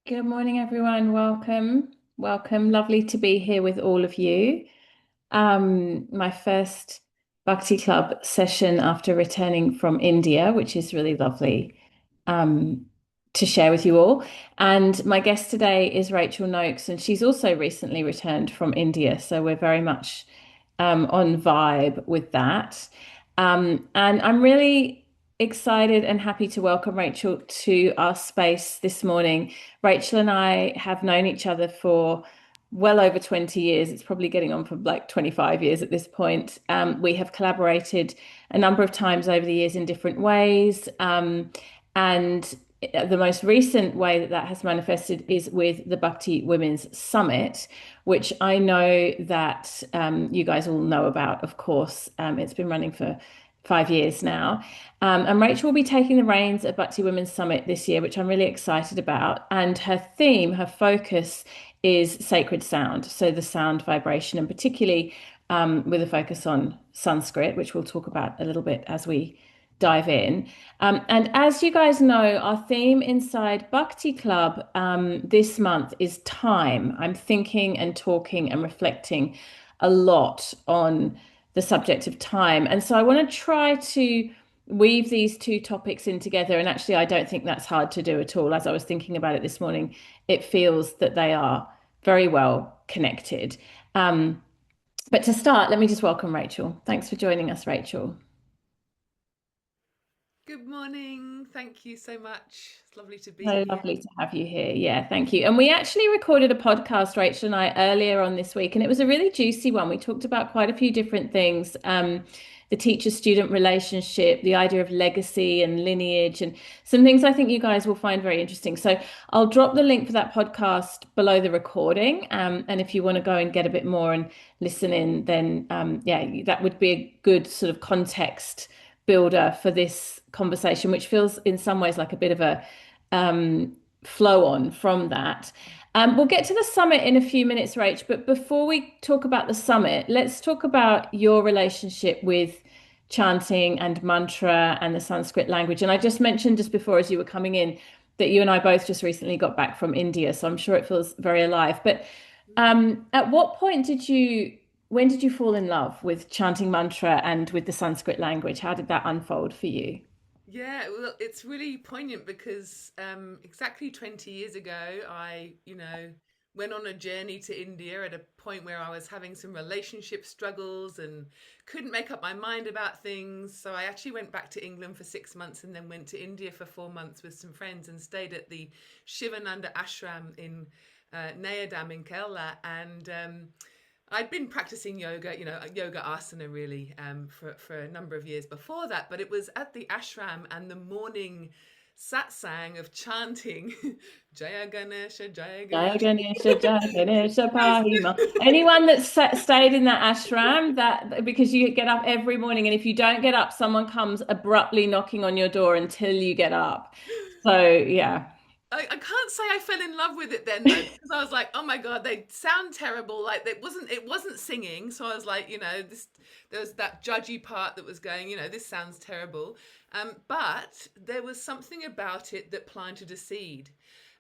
Good morning, everyone. Welcome. Welcome. Lovely to be here with all of you. My first Bhakti Club session after returning from India, which is really lovely um, to share with you all. And my guest today is Rachel Nokes, and she's also recently returned from India. So we're very much on vibe with that. And I'm really excited and happy to welcome Rachel to our space this morning. Rachel and I have known each other for well over 20 years. It's probably getting on for like 25 years at this point. We have collaborated a number of times over the years in different ways. And the most recent way that that has manifested is with the Bhakti Women's Summit, which I know that you guys all know about, of course. It's been running for 5 years now. And Rachel will be taking the reins at Bhakti Women's Summit this year, which I'm really excited about. And her theme, her focus is sacred sound. So the sound vibration, and particularly with a focus on Sanskrit, which we'll talk about a little bit as we dive in. And as you guys know, our theme inside Bhakti Club this month is time. I'm thinking and talking and reflecting a lot on the subject of time. And so I want to try to weave these two topics in together. And actually, I don't think that's hard to do at all. As I was thinking about it this morning, it feels that they are very well connected. But to start, let me just welcome Rachel. Thanks for joining us, Rachel. Good morning. Thank you so much. It's lovely to be So here. lovely to have you here. Yeah, thank you. And we actually recorded a podcast, Rachel and I, earlier on this week, and it was a really juicy one. We talked about quite a few different things. The teacher-student relationship, the idea of legacy and lineage, and some things I think you guys will find very interesting. So I'll drop the link for that podcast below the recording. And if you want to go and get a bit more and listen in, then yeah, that would be a good sort of context builder for this conversation, which feels in some ways like a bit of a flow on from that. We'll get to the summit in a few minutes, Rach, but before we talk about the summit, let's talk about your relationship with chanting and mantra and the Sanskrit language. And I just mentioned just before, as you were coming in, that you and I both just recently got back from India, so I'm sure it feels very alive. But at what point when did you fall in love with chanting mantra and with the Sanskrit language? How did that unfold for you? Yeah, well, it's really poignant because exactly 20 years ago, went on a journey to India at a point where I was having some relationship struggles and couldn't make up my mind about things. So I actually went back to England for 6 months and then went to India for 4 months with some friends and stayed at the Shivananda ashram in Nayadam in Kerala. And I'd been practicing yoga, yoga asana really for a number of years before that, but it was at the ashram and the morning satsang of chanting Jaya Ganesha, Jaya Jaya Ganesha. Ganesha, Jaya Ganesha, Pahima. Anyone that's stayed in that ashram, that because you get up every morning, and if you don't get up, someone comes abruptly knocking on your door until you get up. So yeah. I can't say I fell in love with it then though, because I was like, oh my God, they sound terrible. Like it wasn't singing. So I was like, this there was that judgy part that was going, this sounds terrible. But there was something about it that planted a seed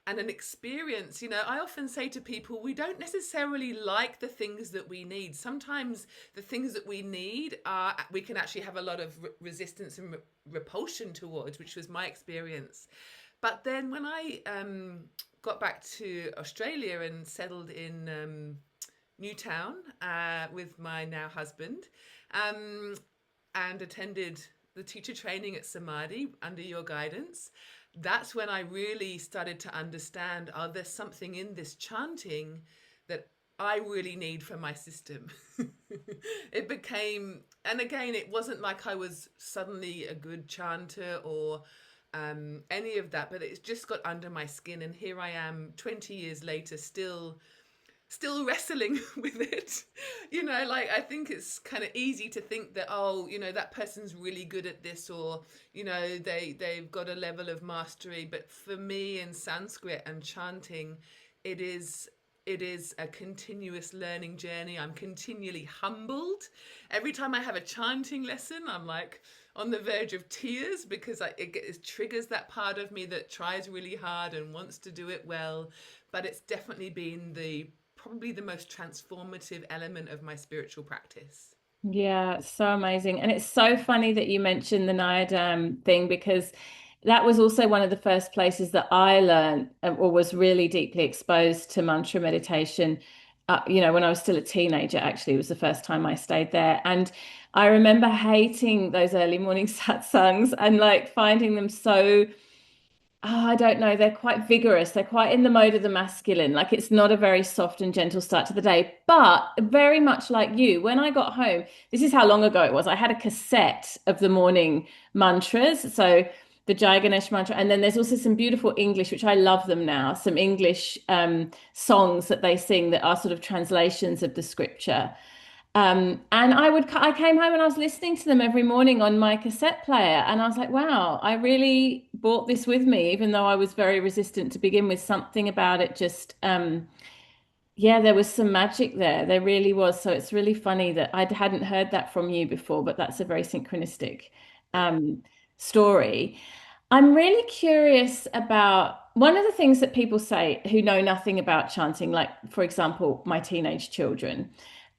and an experience. I often say to people, we don't necessarily like the things that we need. Sometimes the things that we need are we can actually have a lot of resistance and repulsion towards, which was my experience. But then when I got back to Australia and settled in Newtown with my now husband, um, and attended the teacher training at Samadhi under your guidance, that's when I really started to understand, oh, there's something in this chanting that I really need for my system. It became, and again, it wasn't like I was suddenly a good chanter or any of that, but it's just got under my skin, and here I am 20 years later, still wrestling with it. Like I think it's kind of easy to think that, oh, that person's really good at this, or they've got a level of mastery. But for me in Sanskrit and chanting, it is it is a continuous learning journey. I'm continually humbled every time I have a chanting lesson. I'm like, on the verge of tears because it triggers that part of me that tries really hard and wants to do it well. But it's definitely been the probably the most transformative element of my spiritual practice. Yeah, it's so amazing. And it's so funny that you mentioned the Nayadam thing because that was also one of the first places that I learned or was really deeply exposed to mantra meditation. When I was still a teenager, actually, it was the first time I stayed there. And I remember hating those early morning satsangs and like finding them so I don't know. They're quite vigorous. They're quite in the mode of the masculine. Like it's not a very soft and gentle start to the day. But very much like you, when I got home, this is how long ago it was. I had a cassette of the morning mantras. So the Jai Ganesh mantra. And then there's also some beautiful English, which I love them now, some English songs that they sing that are sort of translations of the scripture. And I came home and I was listening to them every morning on my cassette player. And I was like, wow, I really brought this with me, even though I was very resistant to begin with. Something about it just, yeah, there was some magic there. There really was. So it's really funny that I hadn't heard that from you before, but that's a very synchronistic um, story. I'm really curious about one of the things that people say who know nothing about chanting, like, for example, my teenage children,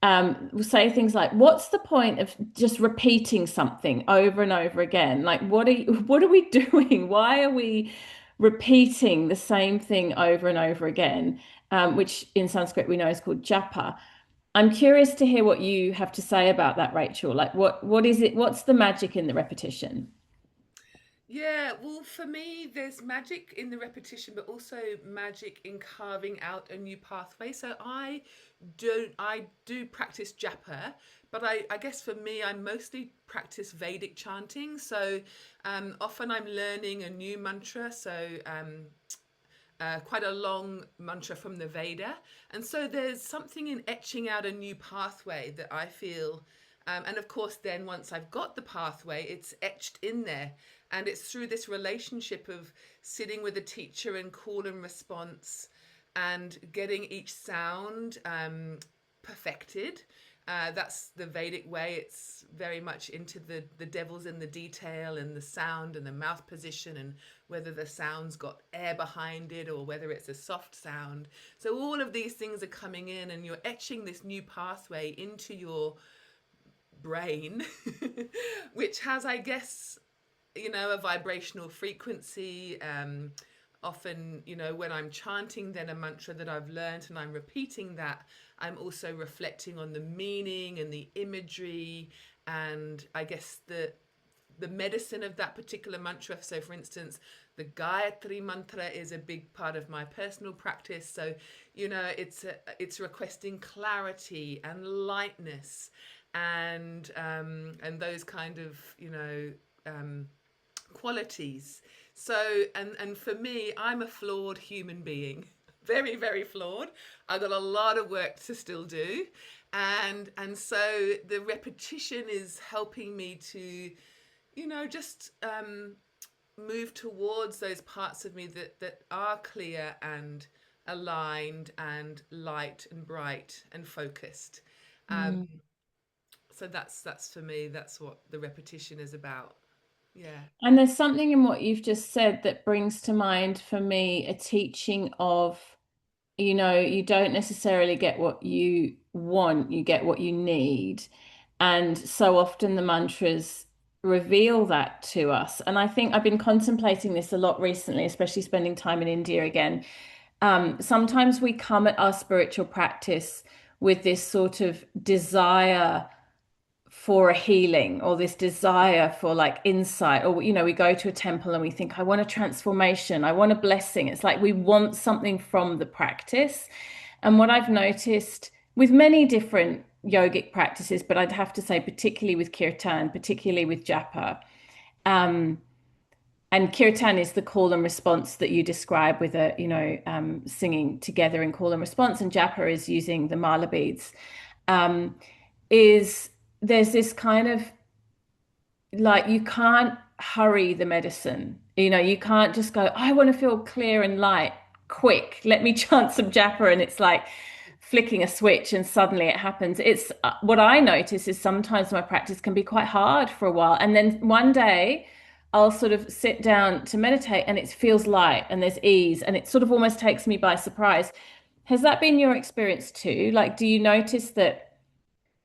will say things like, "What's the point of just repeating something over and over again? Like, what are we doing? Why are we repeating the same thing over and over again?" Which in Sanskrit we know is called japa. I'm curious to hear what you have to say about that, Rachel. Like, what is it? What's the magic in the repetition? Yeah, well, for me, there's magic in the repetition, but also magic in carving out a new pathway. So I do practice japa, but I guess for me, I mostly practice Vedic chanting. So often I'm learning a new mantra. So quite a long mantra from the Veda. And so there's something in etching out a new pathway that I feel. And of course, then once I've got the pathway, it's etched in there. And it's through this relationship of sitting with a teacher and call and response and getting each sound perfected. That's the Vedic way. It's very much into the devil's in the detail and the sound and the mouth position and whether the sound's got air behind it or whether it's a soft sound. So all of these things are coming in and you're etching this new pathway into your brain, which has, I guess, a vibrational frequency. Often, when I'm chanting then a mantra that I've learned and I'm repeating that, I'm also reflecting on the meaning and the imagery and I guess the medicine of that particular mantra. So for instance, the Gayatri mantra is a big part of my personal practice. So, it's requesting clarity and lightness and those kind of, qualities. So, and for me, I'm a flawed human being, very, very flawed. I've got a lot of work to still do, and so the repetition is helping me to, just move towards those parts of me that are clear and aligned and light and bright and focused. Um, Mm. so that's for me. That's what the repetition is about. Yeah. And there's something in what you've just said that brings to mind for me a teaching of, you don't necessarily get what you want, you get what you need. And so often the mantras reveal that to us. And I think I've been contemplating this a lot recently, especially spending time in India again. Sometimes we come at our spiritual practice with this sort of desire for a healing or this desire for like insight, or we go to a temple and we think, I want a transformation, I want a blessing. It's like we want something from the practice. And what I've noticed with many different yogic practices, but I'd have to say particularly with kirtan, particularly with japa, um, and kirtan is the call and response that you describe with singing together in call and response, and japa is using the mala beads. um, is there's this kind of like you can't hurry the medicine. You can't just go, I want to feel clear and light, quick. Let me chant some japa. And it's like flicking a switch and suddenly it happens. It's what I notice is sometimes my practice can be quite hard for a while. And then one day I'll sort of sit down to meditate and it feels light and there's ease and it sort of almost takes me by surprise. Has that been your experience too? Like, do you notice that?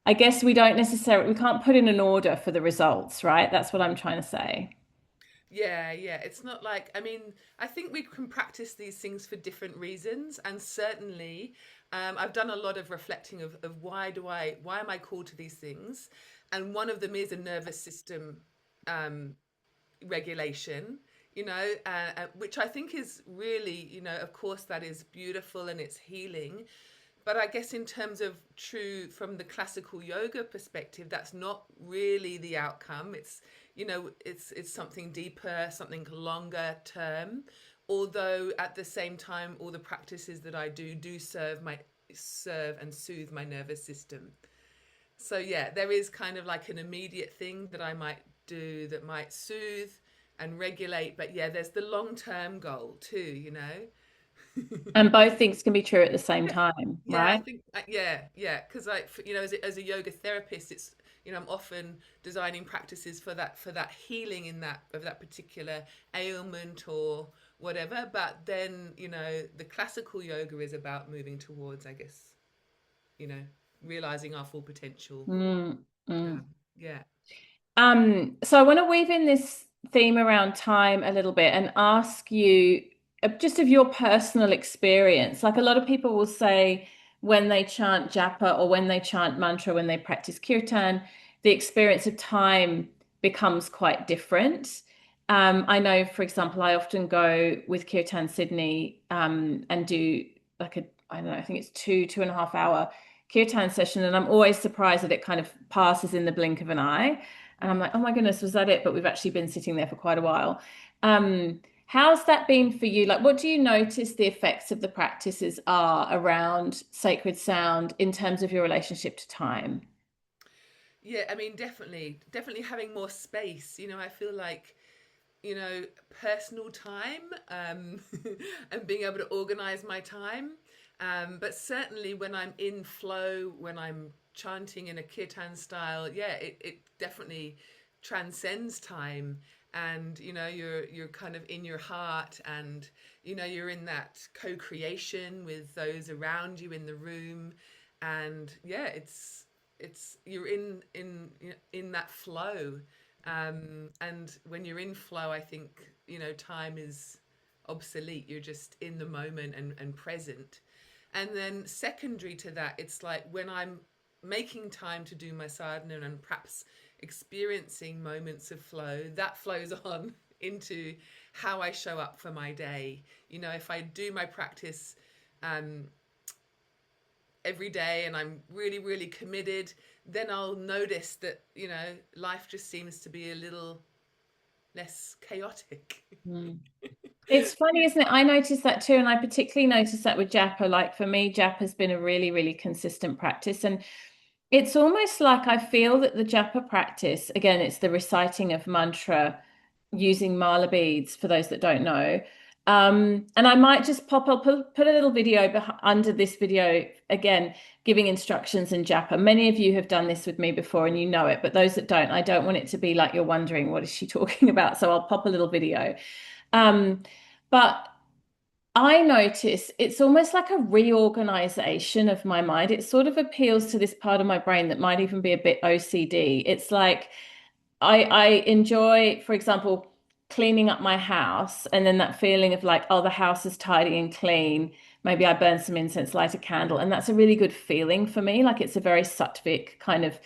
I guess we can't put in an order for the results, right? That's what I'm trying to say. Yeah, yeah. It's not like, I mean, I think we can practice these things for different reasons. And certainly, I've done a lot of reflecting of why am I called to these things? And one of them is a nervous system um, regulation, which I think is really, of course, that is beautiful and it's healing. But I guess in terms of true from the classical yoga perspective, that's not really the outcome. It's something deeper, something longer term. Although at the same time, all the practices that I do serve and soothe my nervous system. So yeah, there is kind of like an immediate thing that I might do that might soothe and regulate. But yeah, there's the long term goal too, And both things can be true at the same time, Yeah, I right? think yeah, because as a yoga therapist, it's I'm often designing practices for that healing in that of that particular ailment or whatever. But then the classical yoga is about moving towards, I guess, you know, realizing our full potential. Mm, mm. Yeah, So I want to weave in this theme around time a little bit and ask you just of your personal experience. Like a lot of people will say when they chant japa or when they chant mantra, when they practice kirtan, the experience of time becomes quite different. I know, for example, I often go with Kirtan Sydney and do like I don't know, I think it's 2.5 hour kirtan session, and I'm always surprised that it kind of passes in the blink of an eye. And I'm like, oh my goodness, was that it? But we've actually been sitting there for quite a while. How's that been for you? Like, what do you notice the effects of the practices are around sacred sound in terms of your relationship to time? yeah. I mean, definitely having more space. I feel like personal time, and being able to organize my time. But certainly when I'm in flow, when I'm chanting in a kirtan style, yeah, it definitely transcends time. And you're kind of in your heart, and you're in that co-creation with those around you in the room. And yeah, it's you're in that flow. And when you're in flow, I think, time is obsolete. You're just in the moment and present. And then secondary to that, it's like when I'm making time to do my sadhana and perhaps experiencing moments of flow, that flows on into how I show up for my day. If I do my practice um, every day and I'm really, really committed, then I'll notice that, life just seems to be a little less chaotic. Mm. It's funny, isn't it? I noticed that too, and I particularly noticed that with japa. Like for me, japa has been a really, really consistent practice, and it's almost like I feel that the japa practice, again, it's the reciting of mantra using mala beads for those that don't know. And I might just I'll put a little video under this video again, giving instructions in japa. Many of you have done this with me before and you know it, but those that don't, I don't want it to be like you're wondering what is she talking about. So I'll pop a little video. Um, but I notice it's almost like a reorganization of my mind. It sort of appeals to this part of my brain that might even be a bit OCD. It's like I enjoy, for example, cleaning up my house and then that feeling of like, oh, the house is tidy and clean. Maybe I burn some incense, light a candle, and that's a really good feeling for me. Like it's a very sattvic kind of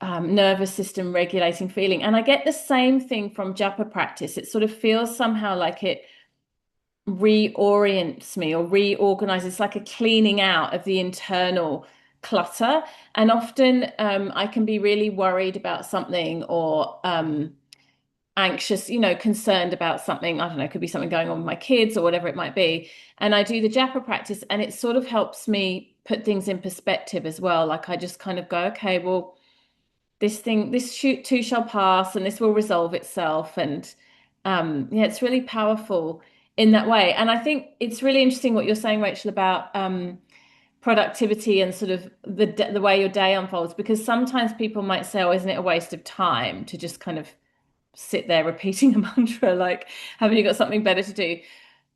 nervous system regulating feeling. And I get the same thing from japa practice. It sort of feels somehow like it reorients me or reorganizes. It's like a cleaning out of the internal clutter. And often I can be really worried about something or anxious, concerned about something. I don't know, it could be something going on with my kids or whatever it might be. And I do the japa practice and it sort of helps me put things in perspective as well. Like I just kind of go, okay, well, this shoot too shall pass and this will resolve itself. And yeah, it's really powerful in that way. And I think it's really interesting what you're saying, Rachel, about productivity and sort of the way your day unfolds? Because sometimes people might say, "Oh, isn't it a waste of time to just kind of sit there repeating a mantra? Like, haven't you got something better to do?"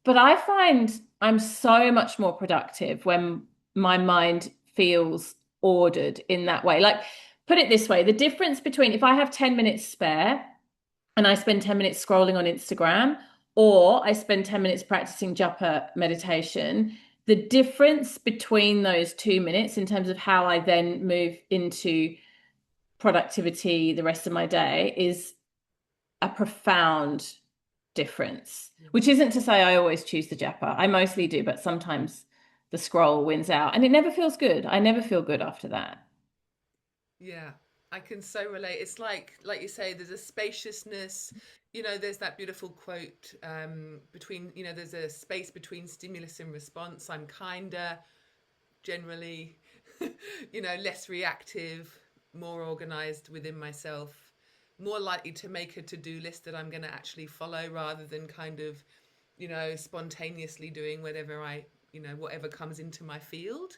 But I find I'm so much more productive when my mind feels ordered in that way. Like, put it this way, the difference between if I have 10 minutes spare and I spend 10 minutes scrolling on Instagram, or I spend 10 minutes practicing japa meditation, the difference between those 2 minutes in terms of how I then move into productivity the rest of my day is a profound difference, which isn't to say I always choose the japa. I mostly do, but sometimes the scroll wins out and it never feels good. I never feel good after that. Yeah, I can so relate. It's like you say, there's a spaciousness. There's that beautiful quote between, there's a space between stimulus and response. I'm kinder, generally, less reactive, more organized within myself, more likely to make a to-do list that I'm going to actually follow rather than kind of, spontaneously doing whatever comes into my field.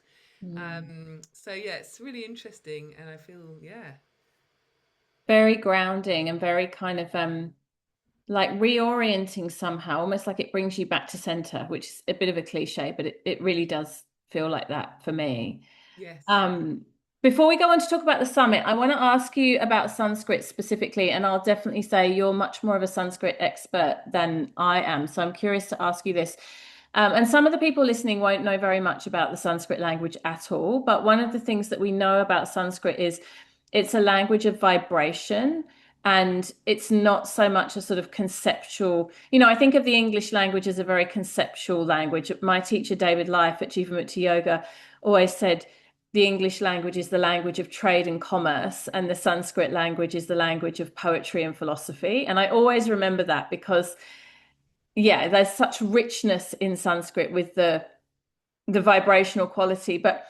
Mm. So yeah, it's really interesting, and I feel, yeah, Very grounding and very kind of like reorienting somehow, almost like it brings you back to center, which is a bit of a cliche, but it really does feel like that for me. yes. Um, Before we go on to talk about the summit, I want to ask you about Sanskrit specifically, and I'll definitely say you're much more of a Sanskrit expert than I am. So I'm curious to ask you this. And some of the people listening won't know very much about the Sanskrit language at all, but one of the things that we know about Sanskrit is it's a language of vibration. And it's not so much a sort of conceptual, I think of the English language as a very conceptual language. My teacher, David Life at Jivamukti Yoga, always said, the English language is the language of trade and commerce, and the Sanskrit language is the language of poetry and philosophy. And I always remember that because, yeah, there's such richness in Sanskrit with the vibrational quality. But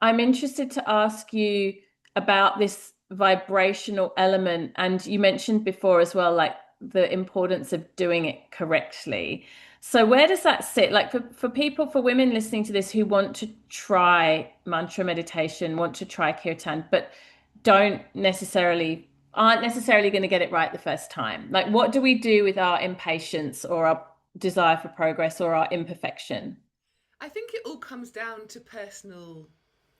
I'm interested to ask you about this vibrational element. And you mentioned before as well, like the importance of doing it correctly. So where does that sit? Like for people, for women listening to this who want to try mantra meditation, want to try kirtan, but don't necessarily aren't necessarily going to get it right the first time. Like what do we do with our impatience or our desire for progress or our imperfection? I think it all comes down to personal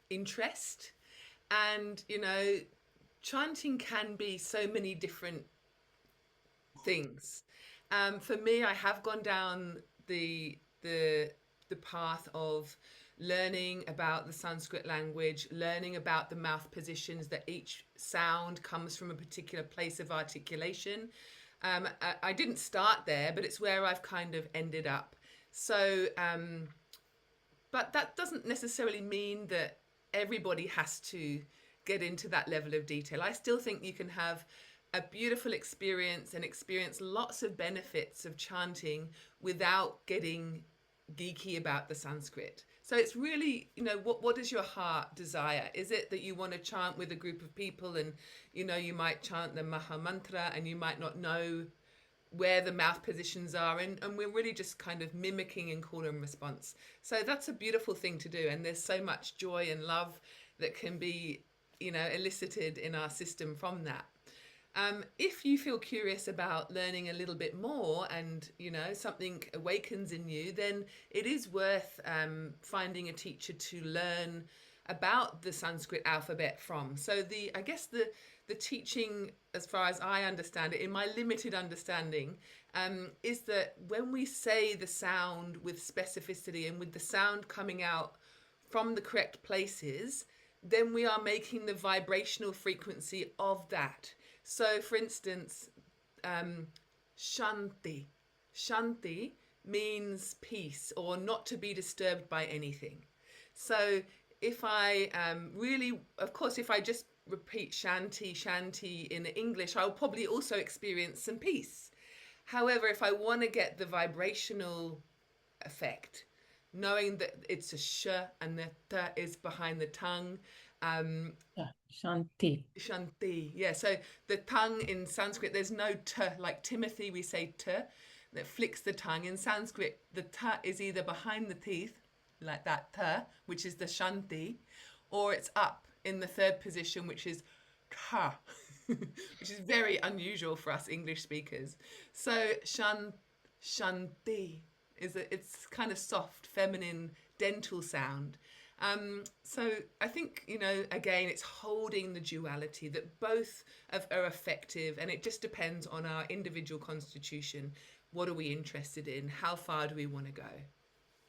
interest, and chanting can be so many different things. For me, I have gone down the the the path of learning about the Sanskrit language, learning about the mouth positions, that each sound comes from a particular place of articulation. I didn't start there, but it's where I've kind of ended up. So, but that doesn't necessarily mean that everybody has to get into that level of detail. I still think you can have a beautiful experience and experience lots of benefits of chanting without getting geeky about the Sanskrit. So it's really, what does your heart desire? Is it that you want to chant with a group of people, and you might chant the Maha Mantra and you might not know where the mouth positions are, and we're really just kind of mimicking in call and response. So that's a beautiful thing to do, and there's so much joy and love that can be elicited in our system from that. If you feel curious about learning a little bit more, and something awakens in you, then it is worth finding a teacher to learn about the Sanskrit alphabet from. So I guess the teaching, as far as I understand it, in my limited understanding, is that when we say the sound with specificity and with the sound coming out from the correct places, then we are making the vibrational frequency of that. So, for instance, shanti. Shanti means peace, or not to be disturbed by anything. So, if I really, of course, if I just repeat shanti, shanti in English, I'll probably also experience some peace. However, if I want to get the vibrational effect, knowing that it's a sh and the t is behind the tongue, um, Shanti. Shanti. Yeah, so the tongue in Sanskrit, there's no t. Like Timothy, we say t, that flicks the tongue. In Sanskrit, the t is either behind the teeth like that th, which is the shanti, or it's up in the third position, which is ka, which is very unusual for us English speakers. So shanti it's kind of soft, feminine, dental sound. So I think, again, it's holding the duality that both are effective, and it just depends on our individual constitution. What are we interested in? How far do we want to go?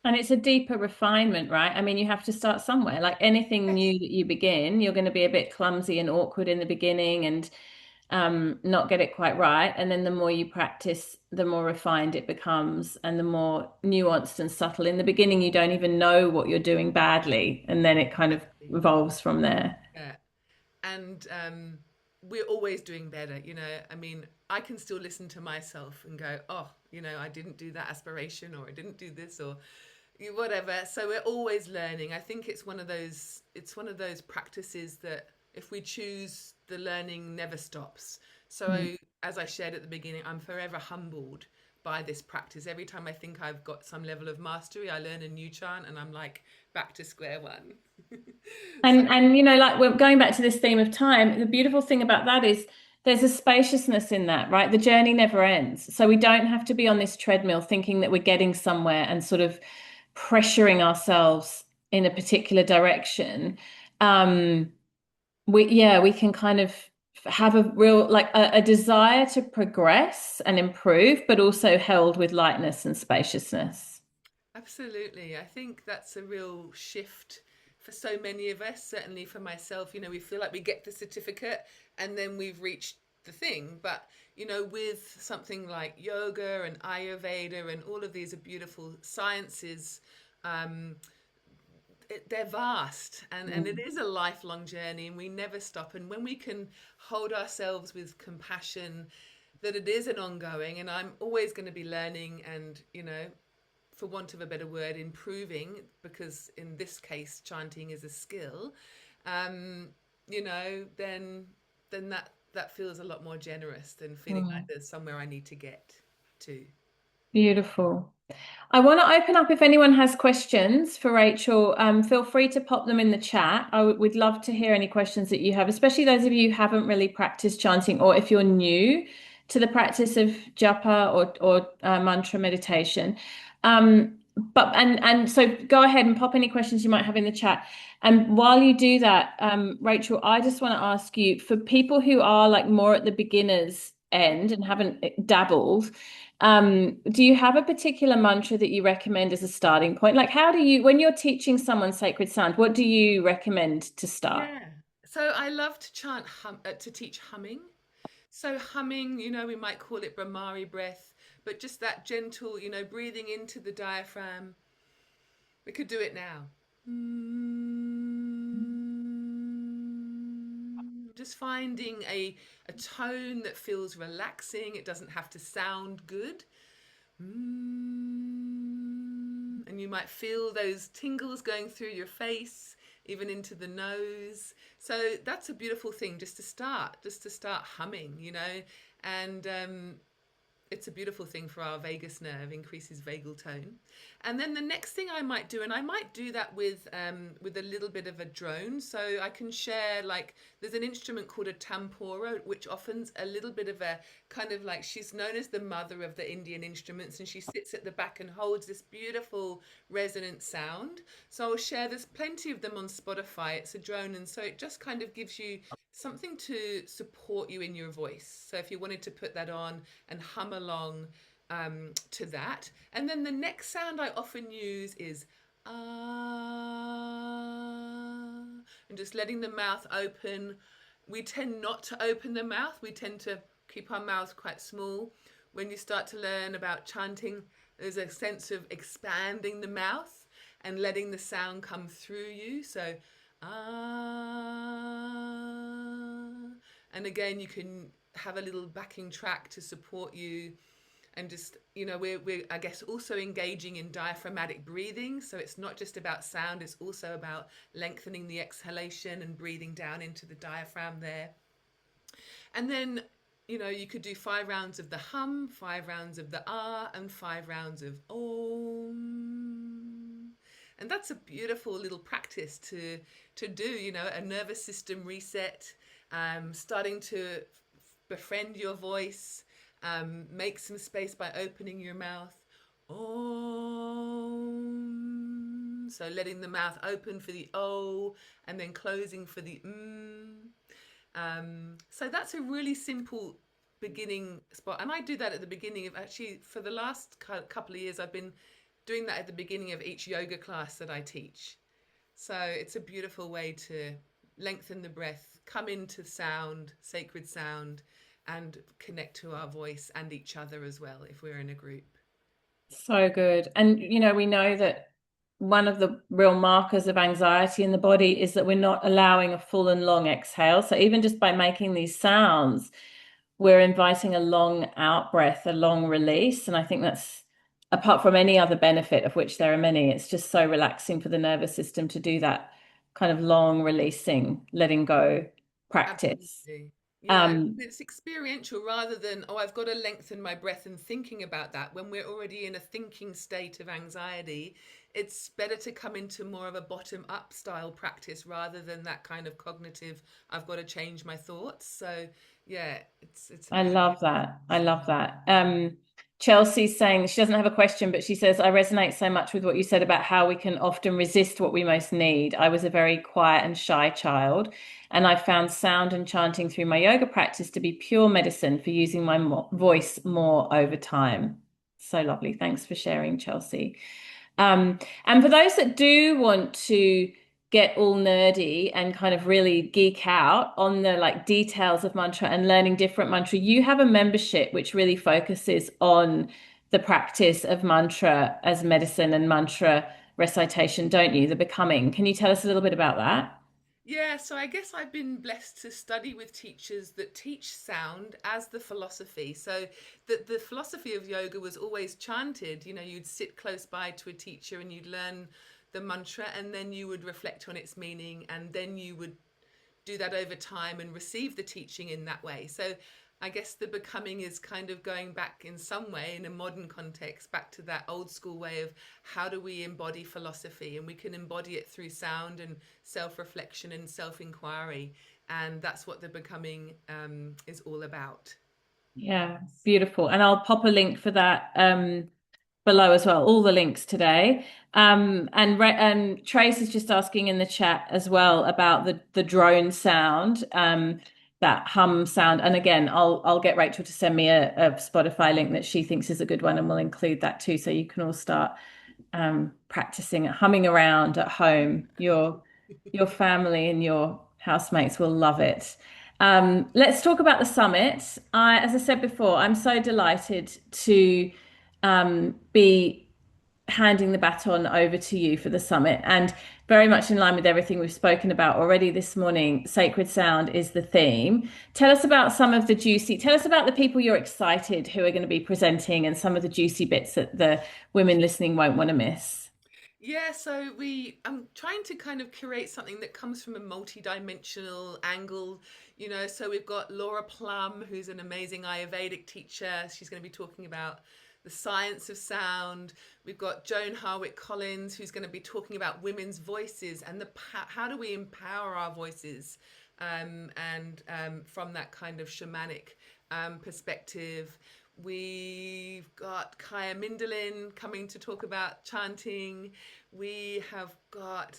And it's a deeper refinement, right? I mean, you have to start somewhere. Like anything new Yes, that you begin, you're going to be a bit clumsy and awkward in the beginning and not get it quite right. And then the more you practice, the more refined it becomes and the more nuanced and subtle. In the beginning, you don't even know what you're doing badly. And then it kind of exactly. evolves from there. Yeah. And we're always doing better. I mean, I can still listen to myself and go, oh, I didn't do that aspiration, or I didn't do this, or whatever. So we're always learning. I think it's one of those practices that if we choose, the learning never stops. Mm. So as I shared at the beginning, I'm forever humbled by this practice. Every time I think I've got some level of mastery, I learn a new chant and I'm like back to square one. So And like we're going back to this theme of time, the beautiful thing about that is there's a spaciousness in that, right? The journey never ends. So we don't have to be on this treadmill thinking that we're getting somewhere and sort of pressuring ourselves in a particular direction. Um, we can kind of have a real like a desire to progress and improve, but also held with lightness and spaciousness. absolutely. I think that's a real shift for so many of us, certainly for myself. We feel like we get the certificate and then we've reached the thing. But, with something like yoga and Ayurveda and all of these are beautiful sciences, um, they're vast, and it Mm. is a lifelong journey, and we never stop. And when we can hold ourselves with compassion, that it is an ongoing, and I'm always going to be learning and, for want of a better word, improving, because in this case, chanting is a skill, um, then that feels a lot more generous than feeling like Mm. there's somewhere I need to get to. Beautiful. I want to open up if anyone has questions for Rachel. Feel free to pop them in the chat. We'd love to hear any questions that you have, especially those of you who haven't really practiced chanting, or if you're new to the practice of japa or mantra meditation. But so go ahead and pop any questions you might have in the chat. And while you do that, Rachel, I just want to ask you for people who are like more at the beginners end and haven't dabbled. Do you have a particular mantra that you recommend as a starting point? Like, when you're teaching someone sacred sound, what do you recommend to start? Yeah. So I love to to teach humming. So humming, we might call it Brahmari breath, but just that gentle, breathing into the diaphragm. We could do it now. Just finding a tone that feels relaxing. It doesn't have to sound good. And you might feel those tingles going through your face, even into the nose. So that's a beautiful thing, just to start humming, and it's a beautiful thing for our vagus nerve, increases vagal tone. And then the next thing I might do, and I might do that with a little bit of a drone. So I can share, like, there's an instrument called a tampura, which offers a little bit of a kind of like, she's known as the mother of the Indian instruments, and she sits at the back and holds this beautiful resonant sound. So I'll share, there's plenty of them on Spotify. It's a drone, and so it just kind of gives you something to support you in your voice. So if you wanted to put that on and hum along to that. And then the next sound I often use is ah, and just letting the mouth open. We tend not to open the mouth, we tend to keep our mouths quite small. When you start to learn about chanting, there's a sense of expanding the mouth and letting the sound come through you. So ah, and again, you can have a little backing track to support you, and just, we're I guess also engaging in diaphragmatic breathing, so it's not just about sound, it's also about lengthening the exhalation and breathing down into the diaphragm there. And then, you could do 5 rounds of the hum, 5 rounds of the ah, and 5 rounds of om. And that's a beautiful little practice to do, you know, a nervous system reset, starting to befriend your voice, make some space by opening your mouth. Om. So letting the mouth open for the O and then closing for the So that's a really simple beginning spot. And I do that at the beginning of, actually, for the last couple of years, I've been doing that at the beginning of each yoga class that I teach. So it's a beautiful way to lengthen the breath, come into sound, sacred sound, and connect to our voice and each other as well if we're in a group. So good. And, we know that one of the real markers of anxiety in the body is that we're not allowing a full and long exhale. So even just by making these sounds, we're inviting a long out breath, a long release. And I think that's, apart from any other benefit, of which there are many, it's just so relaxing for the nervous system to do that kind of long releasing, letting go practice. Absolutely. Yeah, Um, it's experiential rather than, oh, I've got to lengthen my breath and thinking about that. When we're already in a thinking state of anxiety, it's better to come into more of a bottom up style practice rather than that kind of cognitive, I've got to change my thoughts. So, yeah, it's a I beautiful. love that. I love that. Chelsea's saying she doesn't have a question, but she says, I resonate so much with what you said about how we can often resist what we most need. I was a very quiet and shy child, and I found sound and chanting through my yoga practice to be pure medicine for using my voice more over time. So lovely. Thanks for sharing, Chelsea. And for those that do want to get all nerdy and kind of really geek out on the like details of mantra and learning different mantra, you have a membership which really focuses on the practice of mantra as medicine and mantra recitation, don't you? The becoming. Can you tell us a little bit about that? Yeah, so I guess I've been blessed to study with teachers that teach sound as the philosophy. So the philosophy of yoga was always chanted. You know, you'd sit close by to a teacher and you'd learn the mantra, and then you would reflect on its meaning, and then you would do that over time and receive the teaching in that way. So I guess the becoming is kind of going back in some way in a modern context back to that old school way of how do we embody philosophy, and we can embody it through sound and self-reflection and self-inquiry, and that's what the becoming is all about. Yeah, beautiful. And I'll pop a link for that below as well, all the links today. And Trace is just asking in the chat as well about the drone sound, that hum sound. And again, I'll get Rachel to send me a Spotify link that she thinks is a good one, and we'll include that too, so you can all start practicing humming around at home. Your family and your housemates will love it. Let's talk about the summit. As I said before, I'm so delighted to be handing the baton over to you for the summit. And very much in line with everything we've spoken about already this morning, sacred sound is the theme. Tell us about tell us about the people you're excited who are going to be presenting and some of the juicy bits that the women listening won't want to miss. Yeah, so I'm trying to kind of curate something that comes from a multi-dimensional angle, you know. So we've got Laura Plum, who's an amazing Ayurvedic teacher. She's going to be talking about the science of sound. We've got Joan Harwick Collins, who's going to be talking about women's voices and how do we empower our voices, and from that kind of shamanic perspective. We've got Kaya Minderlin coming to talk about chanting. We have got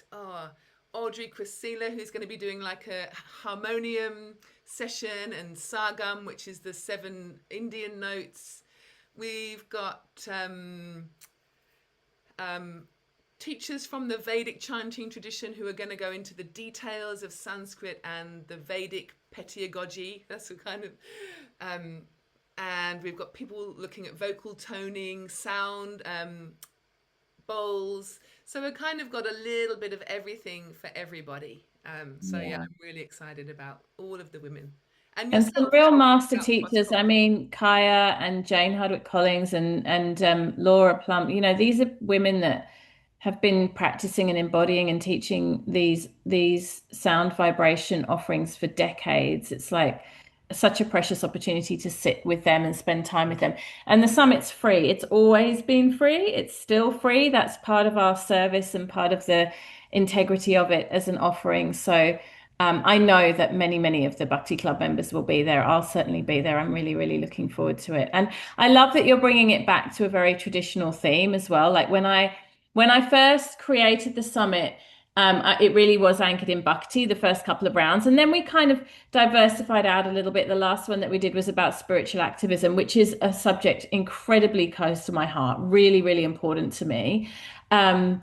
Audrey Crisilla, who's going to be doing like a harmonium session, and Sargam, which is the 7 Indian notes. We've got teachers from the Vedic chanting tradition who are going to go into the details of Sanskrit and the Vedic pedagogy. That's a kind of and we've got people looking at vocal toning, sound, bowls. So we've kind of got a little bit of everything for everybody. So yeah, Yeah. I'm really excited about all of the women and And some yourself real talking master about teachers. I possible. mean, Kaya and Jane Hardwick Collins and Laura Plum. These are women that have been practicing and embodying and teaching these sound vibration offerings for decades. It's like such a precious opportunity to sit with them and spend time with them. And the summit's free. It's always been free. It's still free. That's part of our service and part of the integrity of it as an offering. So I know that many of the Bhakti Club members will be there. I'll certainly be there. I'm really, really looking forward to it. And I love that you're bringing it back to a very traditional theme as well. Like when I first created the summit, it really was anchored in Bhakti, the first couple of rounds. And then we kind of diversified out a little bit. The last one that we did was about spiritual activism, which is a subject incredibly close to my heart, really, really important to me. Um,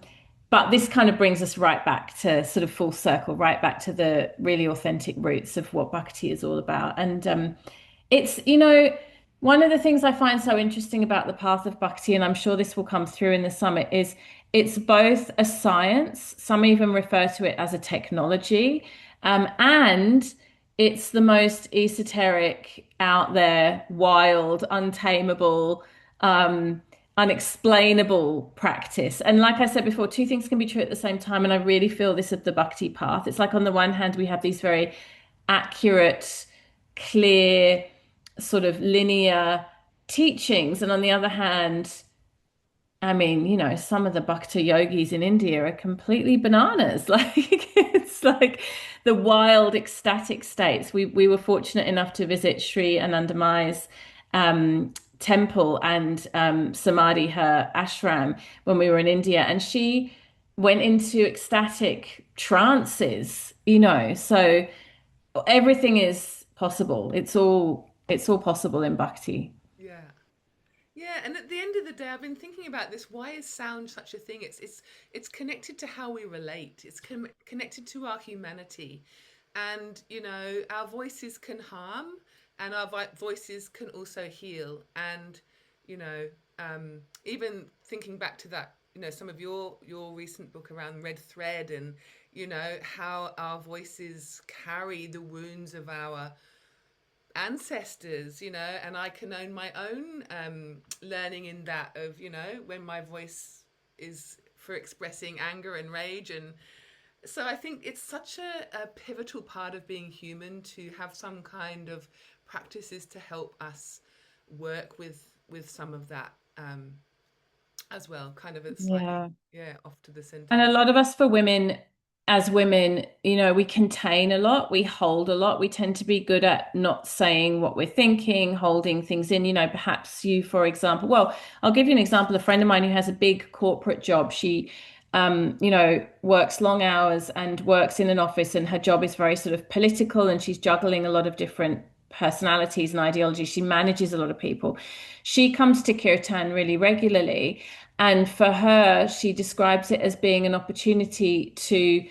but this kind of brings us right back to sort of full circle, right back to the really authentic roots of what Bhakti is all about. And it's, one of the things I find so interesting about the path of Bhakti, and I'm sure this will come through in the summit, is it's both a science, some even refer to it as a technology, and it's the most esoteric, out there, wild, untamable, um, unexplainable practice. And like I said before, two things can be true at the same time. And I really feel this of the Bhakti path. It's like on the one hand, we have these very accurate, clear, sort of linear teachings. And on the other hand, I mean, some of the Bhakti yogis in India are completely bananas. Like it's like the wild, ecstatic states. We were fortunate enough to visit Sri Anandamayi's temple and Samadhi, her ashram, when we were in India, and she went into ecstatic trances. So everything is possible. It's all possible in Bhakti. Yeah. Yeah, and at the end of the day, I've been thinking about this. Why is sound such a thing? It's connected to how we relate. It's connected to our humanity, and our voices can harm, and our voices can also heal. And even thinking back to that, some of your recent book around red thread, and how our voices carry the wounds of our ancestors, and I can own my own learning in that of, when my voice is for expressing anger and rage. And so I think it's such a pivotal part of being human to have some kind of practices to help us work with some of that as well, kind of a slightly, Yeah. yeah, off to the center. And a lot of us for women, as women, we contain a lot, we hold a lot. We tend to be good at not saying what we're thinking, holding things in. Perhaps you, for example, well, I'll give you an example. A friend of mine who has a big corporate job, she, works long hours and works in an office, and her job is very sort of political, and she's juggling a lot of different personalities and ideologies. She manages a lot of people. She comes to kirtan really regularly. And for her, she describes it as being an opportunity to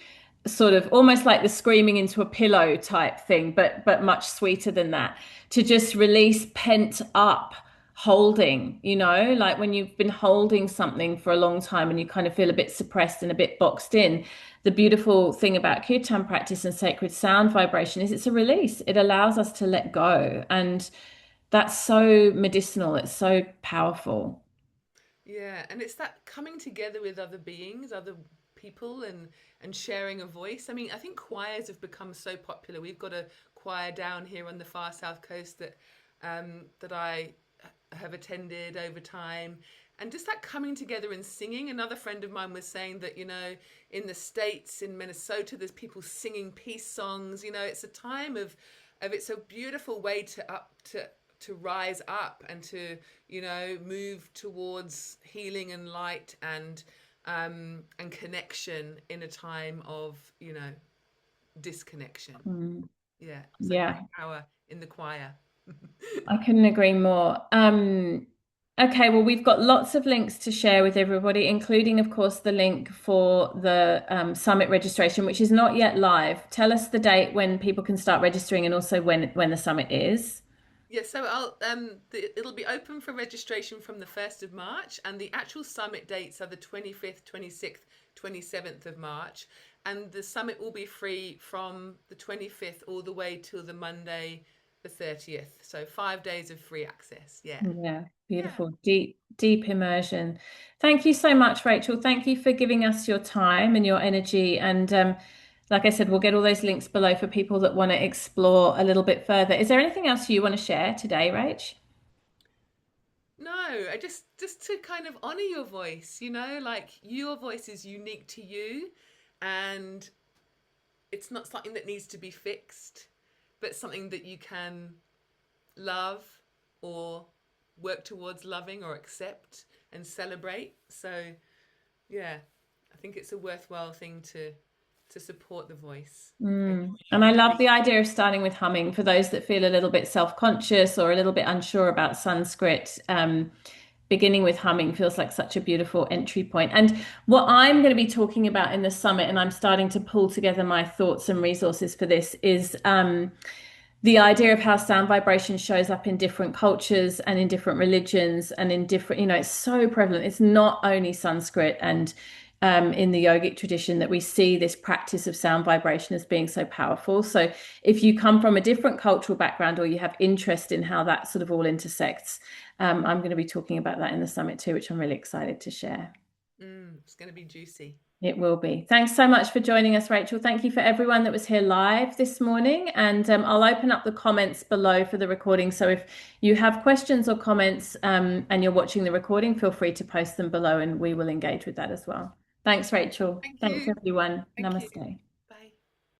sort of almost like the screaming into a pillow type thing, but much sweeter than that, to just release pent up holding, like when you've been holding something for a long time and you kind of feel a bit suppressed and a bit boxed in. The beautiful thing about kirtan practice and sacred sound vibration is it's a release. It allows us to let go. And that's so medicinal. It's so powerful. Yeah, and it's that coming together with other beings, other people, and sharing a voice. I mean, I think choirs have become so popular. We've got a choir down here on the far south coast that I have attended over time, and just that coming together and singing. Another friend of mine was saying that in the States, in Minnesota, there's people singing peace songs. It's a time of it's a beautiful way to rise up and to move towards healing and light and connection in a time of disconnection. Mm. Yeah, so Yeah, great power in the choir. I couldn't agree more. Okay, well, we've got lots of links to share with everybody, including, of course, the link for the summit registration, which is not yet live. Tell us the date when people can start registering, and also when the summit is. Yeah, so it'll be open for registration from the 1st of March, and the actual summit dates are the 25th, 26th, 27th of March, and the summit will be free from the 25th all the way till the Monday the 30th. So 5 days of free access. Yeah. Yeah, Yeah. beautiful. Deep, deep immersion. Thank you so much, Rachel. Thank you for giving us your time and your energy. And like I said, we'll get all those links below for people that want to explore a little bit further. Is there anything else you want to share today, Rach? No, I just to kind of honor your voice, like your voice is unique to you, and it's not something that needs to be fixed, but something that you can love or work towards loving or accept and celebrate. So, yeah, I think it's a worthwhile thing to support the voice. And Mm. And I you're love doing the idea of starting with humming for those that feel a little bit self-conscious or a little bit unsure about Sanskrit. Beginning with humming feels like such a beautiful entry point. And what I'm going to be talking about in the summit, and I'm starting to pull together my thoughts and resources for this, is the idea of how sound vibration shows up in different cultures and in different religions and in different, it's so prevalent. It's not only Sanskrit and in the yogic tradition that we see this practice of sound vibration as being so powerful. So if you come from a different cultural background or you have interest in how that sort of all intersects, I'm going to be talking about that in the summit too, which I'm really excited to share. it's going to be juicy. It will be. Thanks so much for joining us, Rachel. Thank you for everyone that was here live this morning. And I'll open up the comments below for the recording. So if you have questions or comments and you're watching the recording, feel free to post them below and we will engage with that as well. Thanks, Rachel. Thank Thanks, you. everyone. Thank you. Namaste.